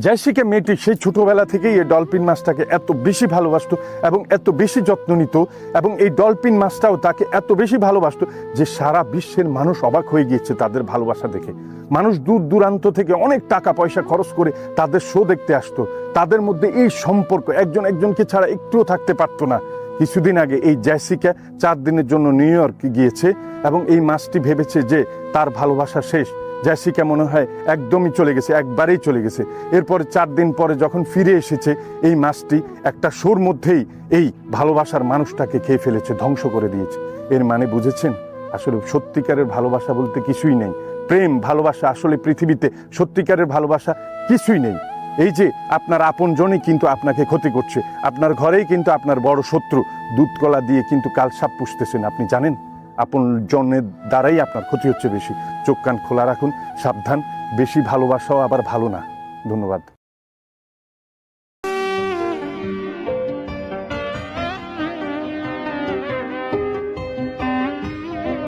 Jessica মেয়েটি সেই ছোটবেলা থেকেই এই ডলফিন মাছটাকে এত বেশি ভালোবাসতো এবং এত বেশি যত্ন নিত, এবং এই ডলফিন মাছটাও তাকে এত বেশি ভালোবাসতো যে সারা বিশ্বের মানুষ অবাক হয়ে গিয়েছে তাদের ভালোবাসা দেখে। মানুষ দূর দূরান্ত থেকে অনেক টাকা পয়সা খরচ করে তাদের শো দেখতে আসতো। তাদের মধ্যে এই সম্পর্ক একজন একজনকে ছাড়া একটুও থাকতে পারতো না। কিছুদিন আগে এই জেসিকা 4 দিনের জন্য নিউ ইয়র্ক গিয়েছে এবং এই মাছটি ভেবেছে যে তার ভালোবাসা শেষ। জেসিকা মনে হয় একদমই চলে গেছে, একবারেই চলে গেছে। এরপরে 4 দিন পরে যখন ফিরে এসেছে, এই মাছটি একটা শোর মধ্যেই এই ভালোবাসার মানুষটাকে খেয়ে ফেলেছে, ধ্বংস করে দিয়েছে। এর মানে বুঝেছেন? আসলে সত্যিকারের ভালোবাসা বলতে কিছুই নেই। প্রেম ভালোবাসা আসলে পৃথিবীতে সত্যিকারের ভালোবাসা কিছুই নেই। এই যে আপনার আপনজনই কিন্তু আপনাকে ক্ষতি করছে, আপনার ঘরেই কিন্তু আপনার বড় শত্রু দুধ কলা দিয়ে কিন্তু কাল সাপ পুষতেছেন, আপনি জানেন? আপনজনের দ্বারাই আপনার ক্ষতি হচ্ছে বেশি। চোখ কান খোলা রাখুন, সাবধান। বেশি ভালোবাসাও আবার ভালো না। ধন্যবাদ।